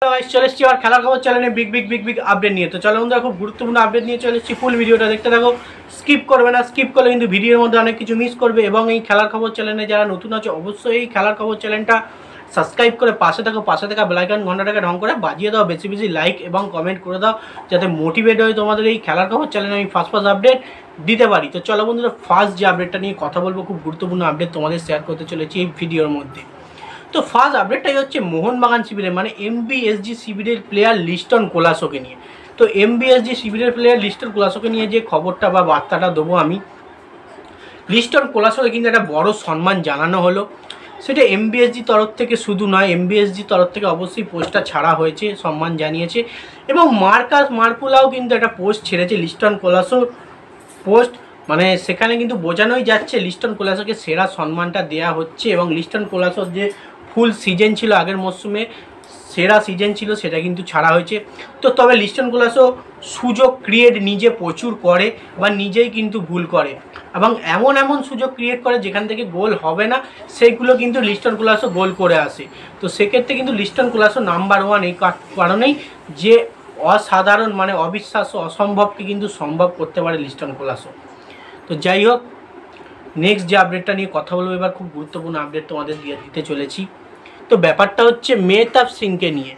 চলে এসেছি আর খেলার খবর চ্যানেলে বিগ আপডেট নিয়ে। তো চলো বন্ধুরা, খুব গুরুত্বপূর্ণ আপডেট নিয়ে চলে এসেছি। ফুল ভিডিওটা দেখতে থাকো, স্কিপ করবে না। স্কিপ করলে কিন্তু ভিডিওর মধ্যে অনেক কিছু মিস করবে। এবং এই খেলার খবর চ্যানেলে যারা নতুন আছে অবশ্যই এই খেলার খবর চ্যানেলটা সাবস্ক্রাইব করে পাশে থাকা বেল আইকন ঘন্টাটাকে ঢং করে বাজিয়ে দাও। বেশি লাইক এবং কমেন্ট করে দাও, যাতে মোটিভেট হয়ে তোমাদের এই খেলার খবর চ্যানেলে আমি ফার্স্ট আপডেট দিতে পারি। তো চলো বন্ধুরা, ফার্স্ট যে আপডেটটা নিয়ে কথা বলবো, খুব গুরুত্বপূর্ণ আপডেট তোমাদের শেয়ার করতে চলেছি এই ভিডিওর মধ্যে। তো ফার্স্ট আপডেটটাই হচ্ছে মোহনবাগান শিবিরে মানে এমবিএসজি শিবিরের প্লেয়ার লিস্টন কোলাসোকে নিয়ে। তো এমবিএসজি শিবিরের প্লেয়ার লিস্টন কোলাসোকে নিয়ে যে খবরটা বা বার্তাটা দেবো আমি, লিস্টন কোলাসোকে কিন্তু একটা বড় সম্মান জানানো হলো। সেটা এমবিএসজি তরফ থেকে শুধু নয়, এমবিএসজি তরফ থেকে অবশ্যই পোস্টটা ছাড়া হয়েছে, সম্মান জানিয়েছে। এবং মার্কাস মার্কুলাও কিন্তু একটা পোস্ট ছেড়েছে লিস্টন কোলাসোর পোস্ট, মানে সেখানে কিন্তু বোঝানোই যাচ্ছে লিস্টন কোলাসোকে সেরা সম্মানটা দেওয়া হচ্ছে। এবং লিস্টন কোলাসোর যে ফুল সিজন ছিল, আগের মরশুমে সেরা সিজন ছিল, সেটা কিন্তু ছাড়া হয়েছে। তো তবে লিস্টন কোলাসো সুযোগ ক্রিয়েট নিজে প্রচুর করে বা নিজেই কিন্তু ভুল করে, এবং এমন সুযোগ ক্রিয়েট করে যেখান থেকে গোল হবে না, সেইগুলো কিন্তু লিস্টন কোলাসো গোল করে আসে। তো সেক্ষেত্রে কিন্তু লিস্টন কোলাসো নাম্বার ওয়ান এই কারণেই যে অসাধারণ মানে অবিশ্বাস্য অসম্ভবকে কিন্তু সম্ভব করতে পারে লিস্টন কোলাসো। তো যাই হোক, নেক্সট যে আপডেটটা নিয়ে কথা বলবো এবার, খুব গুরুত্বপূর্ণ আপডেট তোমাদের দিতে চলেছি। তো ব্যাপারটা হচ্ছে মেহতাব সিংকে নিয়ে।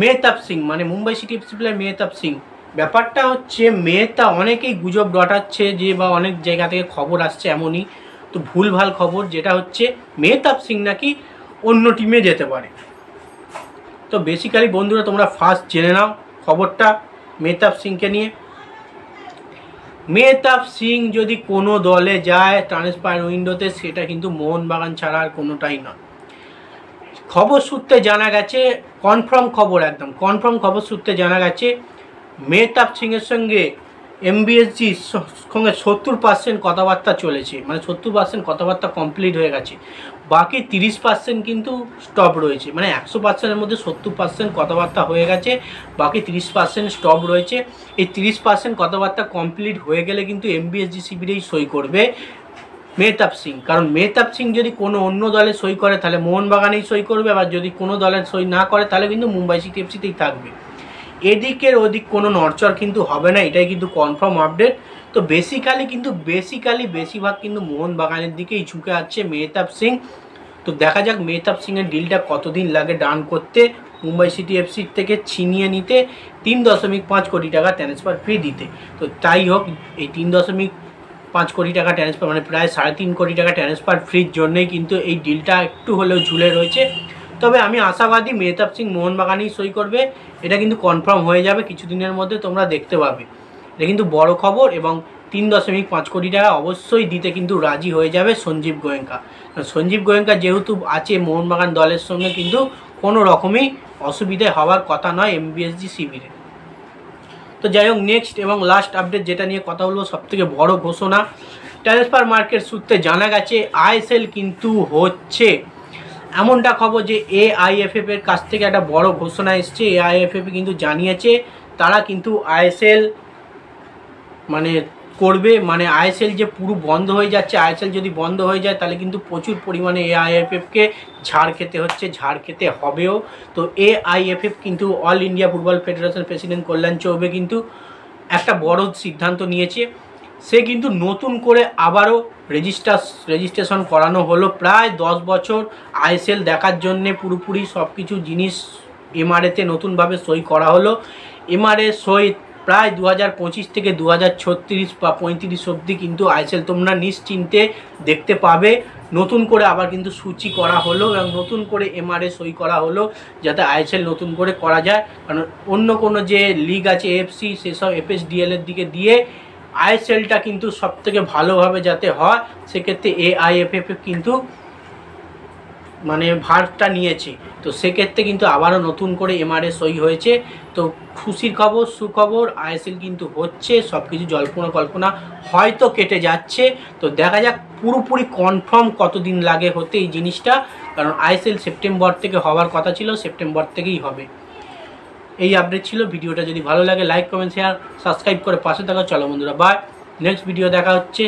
মেহতাব সিং মানে Mumbai city FC player Mehtab Singh. ব্যাপারটা হচ্ছে মেহতা অনেকেই গুজব রটাচ্ছে যে, বা অনেক জায়গা থেকে খবর আসছে এমনই, তো ভুলভাল খবর, যেটা হচ্ছে মেহতাব সিং নাকি অন্য টিমে যেতে পারে। তো বেসিক্যালি বন্ধুরা, তোমরা ফার্স্ট জেনে নাও খবরটা মেহতাব সিংকে নিয়ে। মেহতাব সিং যদি কোনো দলে যায় ট্রান্সফার উইন্ডোতে, সেটা কিন্তু মোহনবাগান ছাড়া আর কোনোটাই নয়। খবর সূত্রে জানা গেছে, কনফার্ম খবর, একদম কনফার্ম খবর সূত্রে জানা গেছে, মেহতাব সিংয়ের সঙ্গে এমবিএসজির সঙ্গে 70% কথাবার্তা চলেছে, মানে 70% কথাবার্তা কমপ্লিট হয়ে গেছে। বাকি 30% কিন্তু স্টপ রয়েছে, মানে 100%-এর মধ্যে 70% কথাবার্তা হয়ে গেছে, বাকি 30% স্টপ রয়েছে। এই 30% কথাবার্তা কমপ্লিট হয়ে গেলে কিন্তু এমবিএসজি শিবিরেই সই করবে মেহতাব সিং। কারণ মেহতাব সিং যদি কোনো অন্য দলে সই করে তাহলে মোহনবাগানেই সই করবে, আবার যদি কোনো দলের সই না করে তাহলে কিন্তু মুম্বাই সিটি এফসিতেই থাকবে। এদিকের ওদিক কোনো নড়চড় কিন্তু হবে না, এটাই কিন্তু কনফার্ম আপডেট। তো বেসিভাগ কিন্তু মোহনবাগানের দিকেই ঝুঁকে আছে মেহতাব সিং। তো দেখা যাক মেহতাব সিংয়ের ডিলটা কতদিন লাগে ডান করতে, মুম্বাই সিটি এফসির থেকে ছিনিয়ে নিতে, 3.5 কোটি টাকা ট্রান্সফার ফি দিতে। তো তাই হোক, এই 3.5 কোটি টাকা ট্রান্সফার মানে প্রায় 3.5 কোটি টাকা ট্রান্সফার ফির জন্যই কিন্তু এই ডিলটা একটু হলেও ঝুলে রয়েছে। তবে আমি আশাবাদী মেহতাব সিং মোহনবাগানেই সই করবে, এটা কিন্তু কনফার্ম হয়ে যাবে কিছুদিনের মধ্যে, তোমরা দেখতে পাবে। এটা কিন্তু বড় খবর। এবং 3.5 কোটি টাকা অবশ্যই দিতে কিন্তু রাজি হয়ে যাবে সঞ্জীব গোয়েঙ্কা। সঞ্জীব গোয়েঙ্কা যেহেতু আছে মোহনবাগান দলের সঙ্গে, কিন্তু কোনো রকমই অসুবিধে হওয়ার কথা নয় এমবিএসজি শিবিরে। তো যাই হোক, নেক্সট এবং লাস্ট আপডেট যেটা নিয়ে কথা বলবো, সবথেকে বড় ঘোষণা, ট্রান্সফার মার্কেট সূত্রে জানা গেছে আইএসএল কিন্তু হচ্ছে। এমনটা খবর যে এআইএফএফ এর কাছ থেকে একটা বড় ঘোষণা এসছে। এআইএফএফ কিন্তু জানিয়েছে তারা কিন্তু আইএসএল মানে করবে, মানে আইএসএল যে পুরো বন্ধ হয়ে যাচ্ছে, আইএসএল যদি বন্ধ হয়ে যায় তাহলে কিন্তু প্রচুর পরিমাণে এআইএফএফকে ঝাড় খেতে হচ্ছে, ঝাড় খেতে হবেও। তো এআইএফএফ কিন্তু all India football federation president Kalyan Chaubey কিন্তু একটা বড় সিদ্ধান্ত নিয়েছে। সে কিন্তু নতুন করে আবারও রেজিস্ট্রেশন করানো হলো। প্রায় 10 বছর আইএসএল দেখার জন্যে পুরোপুরি সব কিছু জিনিস এমআরএতে নতুনভাবে সই করা হলো। এমআরএ সই প্রায় 2025 থেকে 2036 বা 35 অবধি কিন্তু আইএসএল তোমরা নিশ্চিন্তে দেখতে পাবে। নতুন করে আবার কিন্তু সূচি করা হলো এবং নতুন করে এমআরএ সই করা হলো, যাতে আইএসএল নতুন করে করা যায়। কারণ অন্য কোনো যে লিগ আছে এএফসি, সেসব এফএসডিএল এর দিকে দিয়ে আইএসএলটা কিন্তু সবথেকে ভালোভাবে যাতে হয়, সেক্ষেত্রে এআইএফএফ কিন্তু মানে ভারটা নিয়েছে। তো সেক্ষেত্রে কিন্তু আবারও নতুন করে এমআরএ সই হয়েছে। তো খুশির খবর, সুখবর, আইএসএল কিন্তু হচ্ছে। সব কিছু জল্পনা কল্পনা হয়তো কেটে যাচ্ছে। তো দেখা যাক পুরোপুরি কনফার্ম কতদিন লাগে হতে এই জিনিসটা, কারণ আইএসএল সেপ্টেম্বর থেকে হওয়ার কথা ছিল, সেপ্টেম্বর থেকেই হবে। এই আপডেট ছিল। ভিডিওটা যদি ভালো লাগে লাইক কমেন্ট শেয়ার সাবস্ক্রাইব করে পাশে থাকো। চলো বন্ধুরা, বাই, নেক্সট ভিডিও দেখা হচ্ছে।